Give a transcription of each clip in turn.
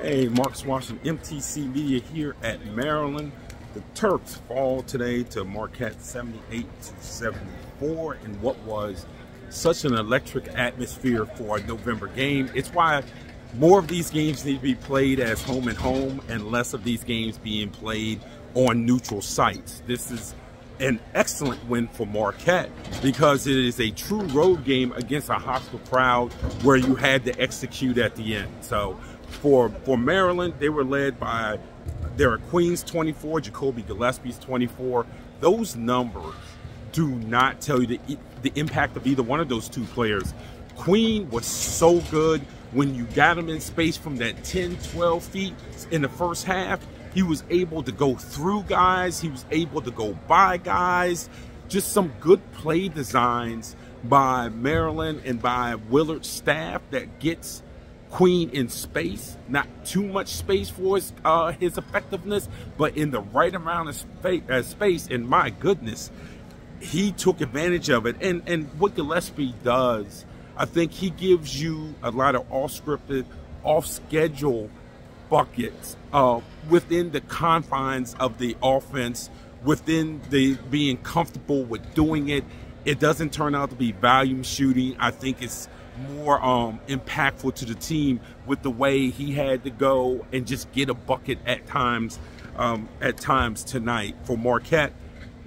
Hey, Marcus Washington, MTC Media here at Maryland. The Terps fall today to Marquette 78-74 in what was such an electric atmosphere for a November game. It's why more of these games need to be played as home and home and less of these games being played on neutral sites. This is an excellent win for Marquette because it is a true road game against a hostile crowd where you had to execute at the end. So for Maryland, they were led by Derek Queen's 24, Jacoby Gillespie's 24. Those numbers do not tell you the impact of either one of those two players. Queen was so good when you got him in space from that 10, 12 feet in the first half. He was able to go through guys. He was able to go by guys. Just some good play designs by Maryland and by Willard's staff that gets Queen in space. Not too much space for his effectiveness, but in the right amount of space. And my goodness, he took advantage of it. And what Gillespie does, I think he gives you a lot of off-scripted, off-schedule buckets within the confines of the offense, within the being comfortable with doing it. It doesn't turn out to be volume shooting. I think it's more impactful to the team with the way he had to go and just get a bucket at times tonight. For Marquette,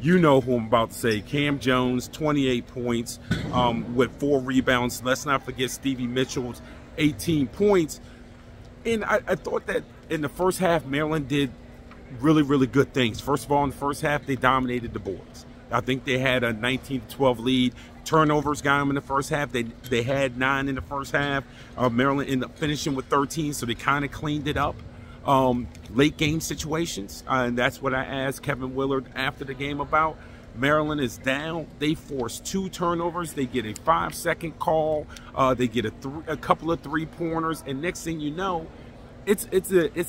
you know who I'm about to say. Cam Jones, 28 points with 4 rebounds. Let's not forget Stevie Mitchell's 18 points. And I thought that in the first half, Maryland did really, really good things. First of all, in the first half, they dominated the boards. I think they had a 19-12 lead. Turnovers got them in the first half. They had 9 in the first half. Maryland ended up finishing with 13, so they kind of cleaned it up. Late game situations, and that's what I asked Kevin Willard after the game about. Maryland is down. They force 2 turnovers. They get a 5-second call. They get a couple of 3-pointers, and next thing you know, it's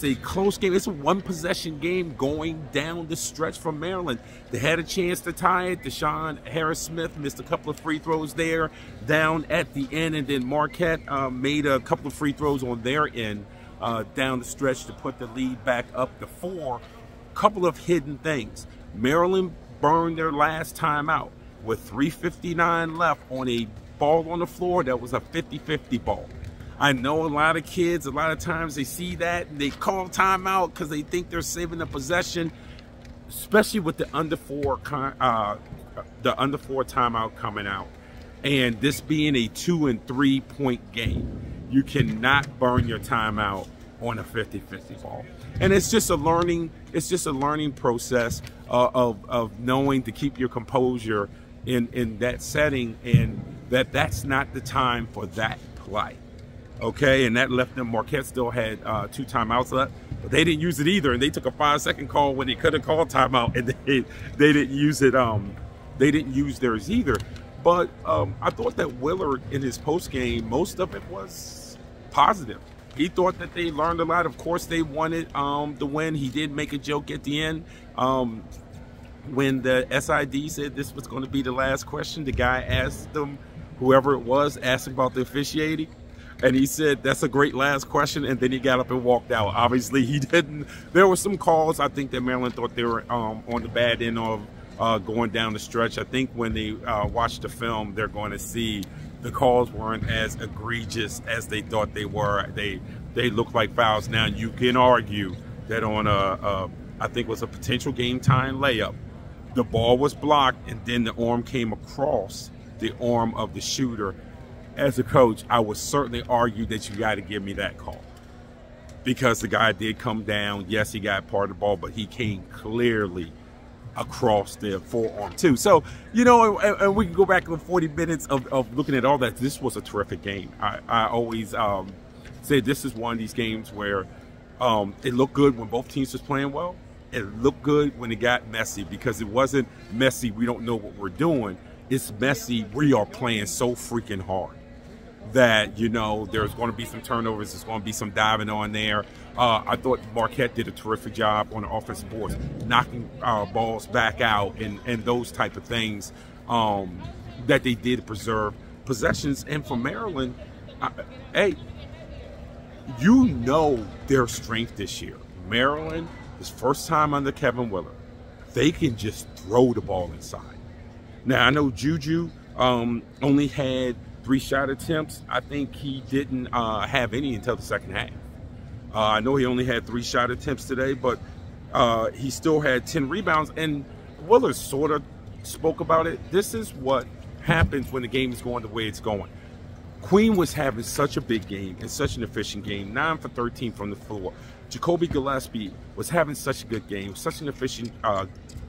a close game. It's a 1-possession game going down the stretch from Maryland. They had a chance to tie it. Deshaun Harris-Smith missed a couple of free throws there down at the end, and then Marquette made a couple of free throws on their end down the stretch to put the lead back up to 4. Couple of hidden things. Maryland burned their last timeout with 3:59 left on a ball on the floor that was a 50-50 ball. I know a lot of kids, a lot of times they see that and they call timeout because they think they're saving the possession, especially with the under 4 timeout coming out. And this being a 2- and 3-point game, you cannot burn your timeout on a 50-50 ball. And it's just a learning process of knowing to keep your composure in that setting, and that's not the time for that play. Okay, and that left them. Marquette still had 2 timeouts left, but they didn't use it either, and they took a 5-second call when they could have called timeout, and they didn't use it. They didn't use theirs either. But I thought that Willard in his post game, most of it was positive. He thought that they learned a lot. Of course, they wanted the win. He did make a joke at the end when the SID said this was going to be the last question. The guy asked them, whoever it was, asked about the officiating. And he said, that's a great last question, and then he got up and walked out. Obviously, he didn't. There were some calls. I think that Maryland thought they were on the bad end of going down the stretch. I think when they watch the film, they're going to see the calls weren't as egregious as they thought they were. They look like fouls. Now, you can argue that on I think it was a potential game-tying layup, the ball was blocked, and then the arm came across the arm of the shooter. As a coach, I would certainly argue that you got to give me that call, because the guy did come down. Yes, he got part of the ball, but he came clearly across the forearm too. So, you know, and we can go back to 40 minutes of looking at all that. This was a terrific game. I always say this is one of these games where it looked good when both teams was playing well. It looked good when it got messy, because it wasn't messy, we don't know what we're doing. It's messy, we are playing so freaking hard that, you know, there's going to be some turnovers. There's going to be some diving on there. I thought Marquette did a terrific job on the offensive boards, knocking balls back out and those type of things that they did to preserve possessions. And for Maryland, hey, you know their strength this year. Maryland, his first time under Kevin Willard, they can just throw the ball inside. Now, I know Juju only had 3 shot attempts. I think he didn't have any until the second half. I know he only had 3 shot attempts today, but he still had 10 rebounds. And Willard sort of spoke about it. This is what happens when the game is going the way it's going. Queen was having such a big game and such an efficient game, 9 for 13 from the floor. Jacoby Gillespie was having such a good game, such an efficient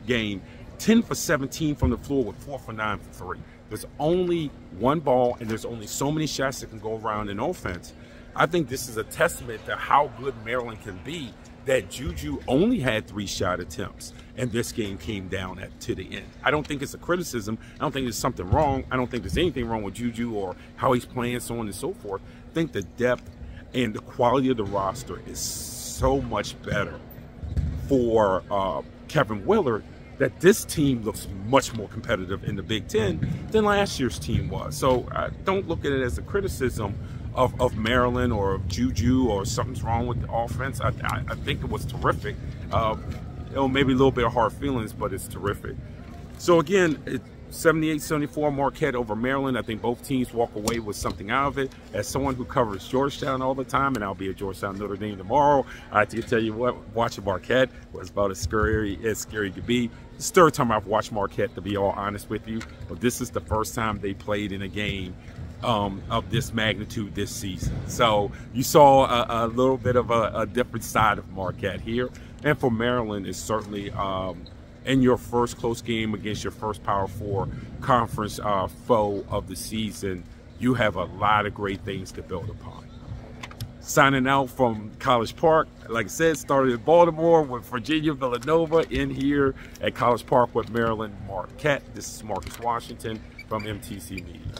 game, 10 for 17 from the floor with 4 for 9 for 3. There's only one ball and there's only so many shots that can go around in offense. I think this is a testament to how good Maryland can be, that Juju only had 3 shot attempts and this game came down to the end. I don't think it's a criticism. I don't think there's something wrong. I don't think there's anything wrong with Juju or how he's playing, so on and so forth. I think the depth and the quality of the roster is so much better for Kevin Willard that this team looks much more competitive in the Big Ten than last year's team was. So don't look at it as a criticism of Maryland or of Juju or something's wrong with the offense. I think it was terrific. Maybe a little bit of hard feelings, but it's terrific. So again, 78-74 Marquette over Maryland. I think both teams walk away with something out of it. As someone who covers Georgetown all the time, and I'll be at Georgetown Notre Dame tomorrow, I have to tell you what, watching Marquette was about as scary could be. It's the 3rd time I've watched Marquette, to be all honest with you, but this is the first time they played in a game of this magnitude this season. So you saw a little bit of a different side of Marquette here. And for Maryland, it's certainly in your first close game against your first Power 4 conference foe of the season, you have a lot of great things to build upon. Signing out from College Park, like I said, started in Baltimore with Virginia Villanova, in here at College Park with Maryland Marquette. This is Marcus Washington from MTC Media.